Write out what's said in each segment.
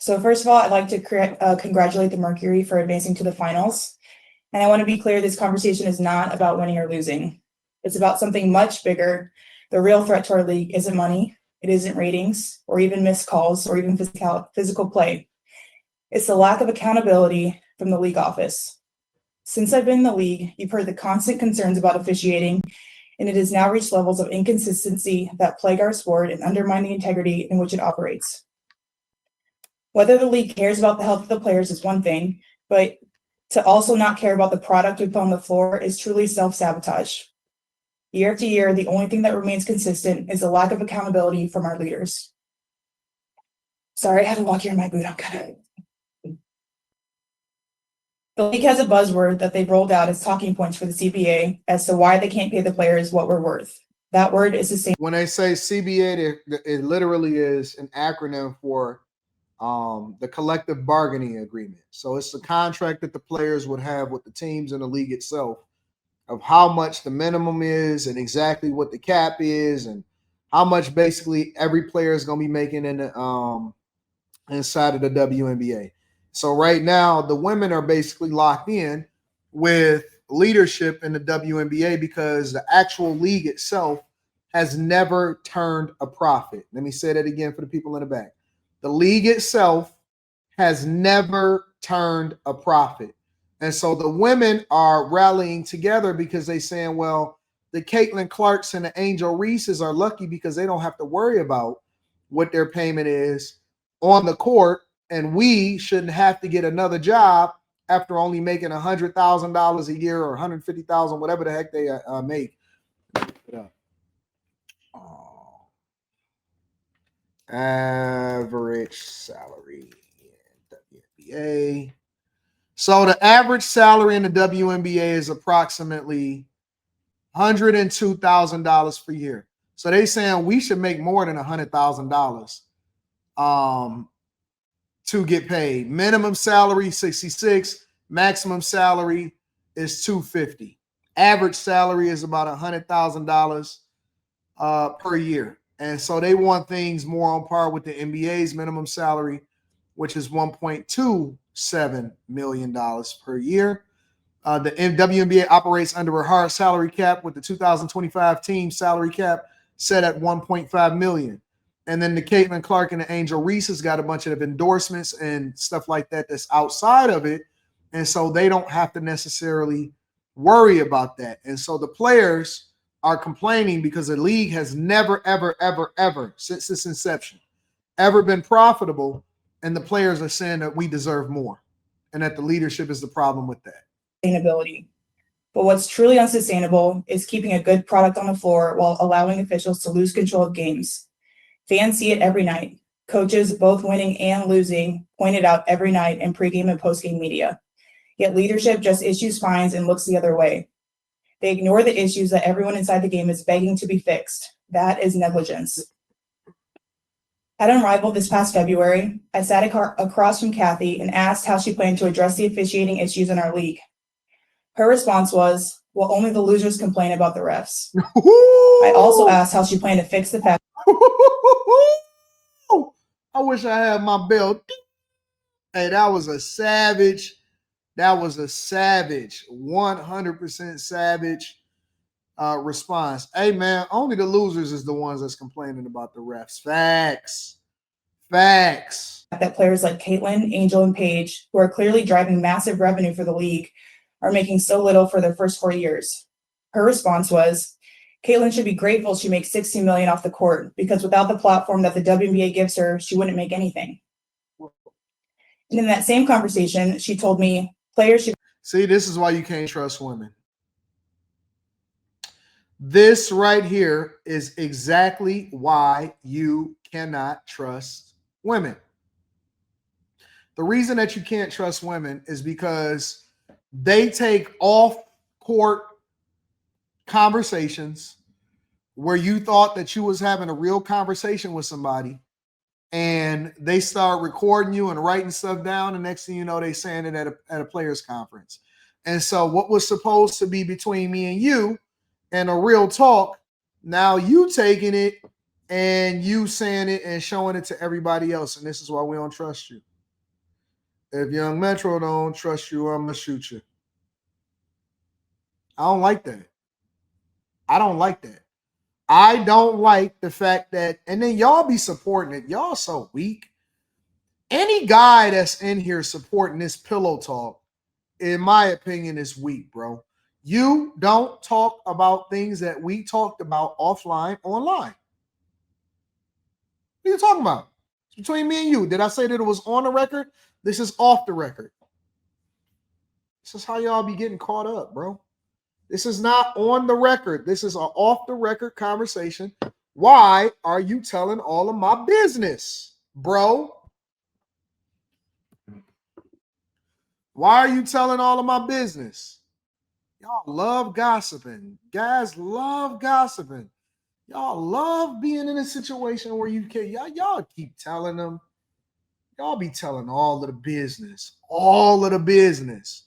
So first of all, I'd like to congratulate the Mercury for advancing to the finals. And I want to be clear, this conversation is not about winning or losing. It's about something much bigger. The real threat to our league isn't money, it isn't ratings, or even missed calls, or even physical play. It's the lack of accountability from the league office. Since I've been in the league, you've heard the constant concerns about officiating, and it has now reached levels of inconsistency that plague our sport and undermine the integrity in which it operates. Whether the league cares about the health of the players is one thing, but to also not care about the product we put on the floor is truly self-sabotage. Year after year, the only thing that remains consistent is the lack of accountability from our leaders. Sorry, I had to walk here in my boot. I'm kind of. The league has a buzzword that they've rolled out as talking points for the CBA as to why they can't pay the players what we're worth. That word is the same. When they say CBA, it literally is an acronym for the collective bargaining agreement. So it's the contract that the players would have with the teams in the league itself of how much the minimum is and exactly what the cap is and how much basically every player is going to be making in the inside of the WNBA. So right now, the women are basically locked in with leadership in the WNBA because the actual league itself has never turned a profit. Let me say that again for the people in the back. The league itself has never turned a profit. And so the women are rallying together because they're saying, well, the Caitlin Clarks and the Angel Reeses are lucky because they don't have to worry about what their payment is on the court, and we shouldn't have to get another job after only making $100,000 a year or $150,000, whatever the heck they make. Average salary in WNBA. So the average salary in the WNBA is approximately $102,000 per year. So they saying we should make more than $100,000 to get paid. Minimum salary 66, maximum salary is 250. Average salary is about $100,000 per year. And so they want things more on par with the NBA's minimum salary, which is $1.27 million per year. The WNBA operates under a hard salary cap with the 2025 team salary cap set at $1.5 million. And then the Caitlin Clark and the Angel Reese has got a bunch of endorsements and stuff like that that's outside of it. And so they don't have to necessarily worry about that. And so the players are complaining because the league has never, ever, ever, ever, since its inception, ever been profitable. And the players are saying that we deserve more and that the leadership is the problem with that. Sustainability. But what's truly unsustainable is keeping a good product on the floor while allowing officials to lose control of games. Fans see it every night. Coaches, both winning and losing, point it out every night in pregame and postgame media. Yet leadership just issues fines and looks the other way. They ignore the issues that everyone inside the game is begging to be fixed. That is negligence. At Unrivaled this past February, I sat across from Cathy and asked how she planned to address the officiating issues in our league. Her response was, well, only the losers complain about the refs. I also asked how she planned to fix the fact. I wish I had my belt. Hey, that was a savage. That was a savage, 100% savage response. Hey, man, only the losers is the ones that's complaining about the refs. Facts. That players like Caitlin, Angel, and Paige, who are clearly driving massive revenue for the league, are making so little for their first 4 years. Her response was, Caitlin should be grateful she makes $60 million off the court because without the platform that the WNBA gives her, she wouldn't make anything. And in that same conversation, she told me players should. See, this is why you can't trust women. This right here is exactly why you cannot trust women. The reason that you can't trust women is because they take off-court conversations where you thought that you was having a real conversation with somebody, and they start recording you and writing stuff down, and next thing you know, they saying it at a players conference. And so what was supposed to be between me and you and a real talk, now you taking it and you saying it and showing it to everybody else, and this is why we don't trust you. If Young Metro don't trust you, I'm gonna shoot you. I don't like that. I don't like that. I don't like the fact that, and then y'all be supporting it. Y'all so weak. Any guy that's in here supporting this pillow talk, in my opinion, is weak, bro. You don't talk about things that we talked about offline, online. What are you talking about? It's between me and you. Did I say that it was on the record? This is off the record. This is how y'all be getting caught up, bro. This is not on the record. This is an off the record conversation. Why are you telling all of my business, bro? Why are you telling all of my business? Y'all love gossiping. Guys love gossiping. Y'all love being in a situation where you can, y'all keep telling them. Y'all be telling all of the business. All of the business.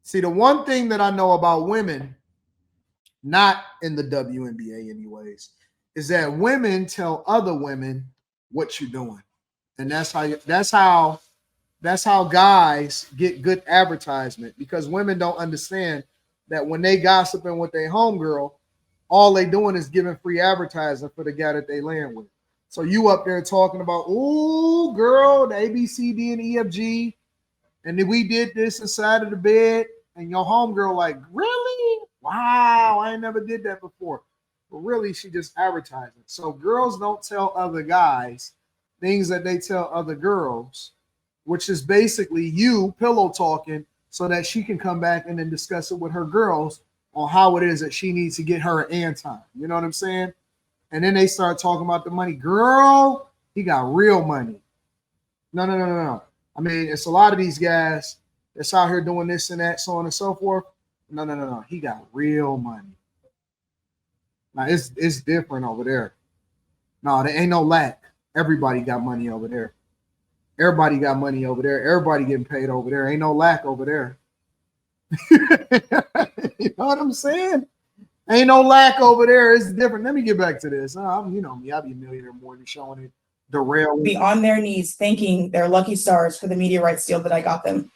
See, the one thing that I know about women, not in the WNBA anyways, is that women tell other women what you're doing. And that's how guys get good advertisement, because women don't understand that when they gossiping with their homegirl, all they doing is giving free advertising for the guy that they land with. So you up there talking about, ooh, girl, the A, B, C, D, and E, F, G, and then we did this inside of the bed, and your homegirl like, really? Wow, I never did that before. But really, she just advertising. So girls don't tell other guys things that they tell other girls, which is basically you pillow talking so that she can come back and then discuss it with her girls on how it is that she needs to get her an Anton. You know what I'm saying? And then they start talking about the money. Girl, he got real money. No. I mean, it's a lot of these guys that's out here doing this and that, so on and so forth. No. He got real money. Now, it's different over there. No, there ain't no lack. Everybody got money over there. Everybody got money over there. Everybody getting paid over there. Ain't no lack over there. You know what I'm saying? Ain't no lack over there. It's different. Let me get back to this. You know me. I'll be a millionaire more than showing it. Derail. Be on their knees thanking their lucky stars for the media rights deal that I got them.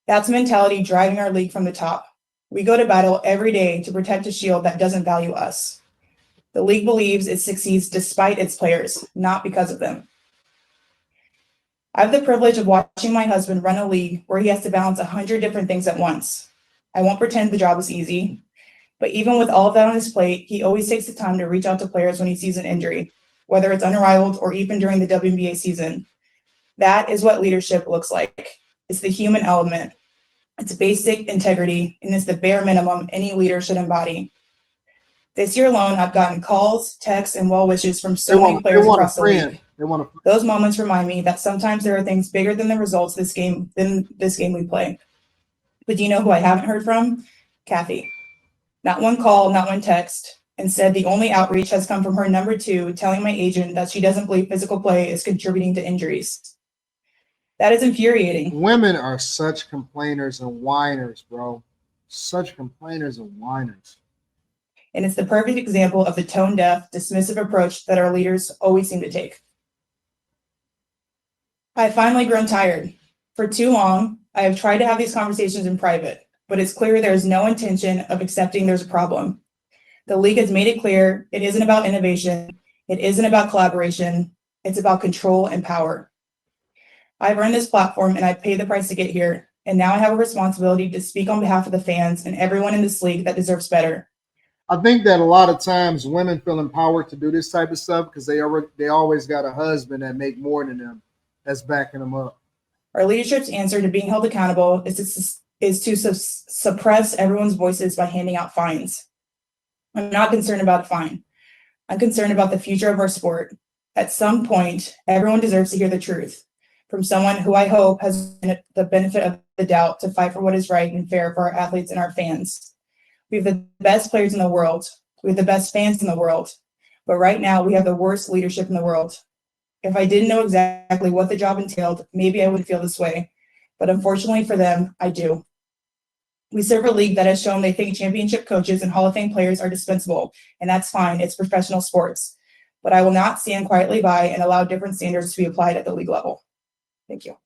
That's mentality driving our league from the top. We go to battle every day to protect a shield that doesn't value us. The league believes it succeeds despite its players, not because of them. I have the privilege of watching my husband run a league where he has to balance 100 different things at once. I won't pretend the job is easy, but even with all of that on his plate, he always takes the time to reach out to players when he sees an injury, whether it's unrivaled or even during the WNBA season. That is what leadership looks like. It's the human element. It's basic integrity, and it's the bare minimum any leader should embody. This year alone, I've gotten calls, texts, and well wishes from so many players across the league. Those moments remind me that sometimes there are things bigger than the results than this game we play. But do you know who I haven't heard from? Cathy. Not one call, not one text. Instead, the only outreach has come from her number 2, telling my agent that she doesn't believe physical play is contributing to injuries. That is infuriating. Women are such complainers and whiners, bro. Such complainers and whiners. And it's the perfect example of the tone-deaf, dismissive approach that our leaders always seem to take. I've finally grown tired. For too long, I have tried to have these conversations in private, but it's clear there is no intention of accepting there's a problem. The league has made it clear it isn't about innovation, it isn't about collaboration, it's about control and power. I've earned this platform and I've paid the price to get here, and now I have a responsibility to speak on behalf of the fans and everyone in this league that deserves better. I think that a lot of times women feel empowered to do this type of stuff because they always got a husband that make more than them that's backing them up. Our leadership's answer to being held accountable is to suppress everyone's voices by handing out fines. I'm not concerned about a fine. I'm concerned about the future of our sport. At some point, everyone deserves to hear the truth from someone who I hope has the benefit of the doubt to fight for what is right and fair for our athletes and our fans. We have the best players in the world. We have the best fans in the world. But right now, we have the worst leadership in the world. If I didn't know exactly what the job entailed, maybe I wouldn't feel this way. But unfortunately for them, I do. We serve a league that has shown they think championship coaches and Hall of Fame players are dispensable, and that's fine. It's professional sports. But I will not stand quietly by and allow different standards to be applied at the league level. Thank you.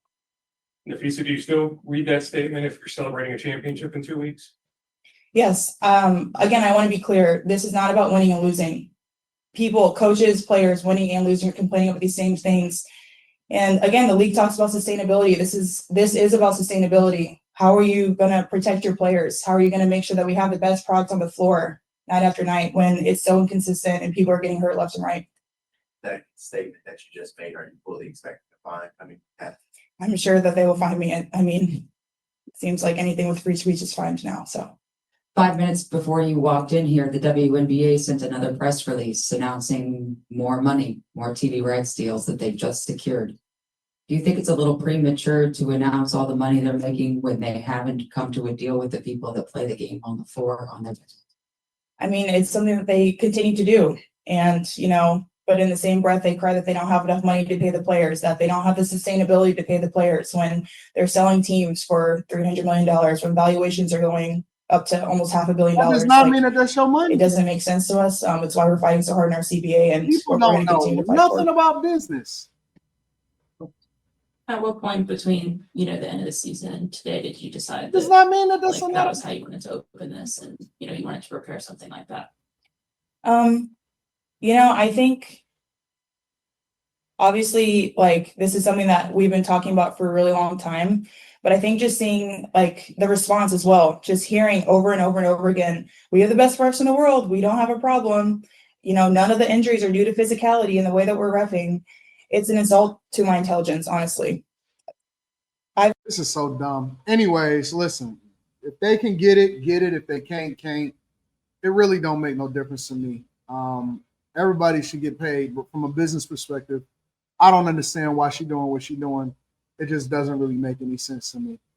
Napheesa, do you still read that statement if you're celebrating a championship in 2 weeks? Yes. Again, I want to be clear. This is not about winning and losing. People, coaches, players, winning and losing are complaining about these same things. And again, the league talks about sustainability. This is about sustainability. How are you going to protect your players? How are you going to make sure that we have the best product on the floor night after night when it's so inconsistent and people are getting hurt left and right? That statement that you just made, are you fully expecting to find? I mean, I'm sure that they will find me. I mean, it seems like anything with free speech is fine now. So 5 minutes before you walked in here, the WNBA sent another press release announcing more money, more TV rights deals that they've just secured. Do you think it's a little premature to announce all the money they're making when they haven't come to a deal with the people that play the game on the floor on their? I mean, it's something that they continue to do. And, but in the same breath, they cry that they don't have enough money to pay the players, that they don't have the sustainability to pay the players when they're selling teams for $300 million, when valuations are going up to almost $500 million. That does not mean that that's your money. It doesn't make sense to us. It's why we're fighting so hard in our CBA, and People we're don't going to continue know to fight nothing for. about business. At what point between, the end of the season and today did you decide Does that not mean that that's that another. was how you wanted to open this and, you wanted to prepare something like that? I think obviously this is something that we've been talking about for a really long time, but I think just seeing the response as well, just hearing over and over and over again, we have the best refs in the world, we don't have a problem, none of the injuries are due to physicality in the way that we're reffing. It's an insult to my intelligence, honestly. This is so dumb. Anyways, listen, if they can get it, get it. If they can't. It really don't make no difference to me. Everybody should get paid, but from a business perspective, I don't understand why she's doing what she's doing. It just doesn't really make any sense to me.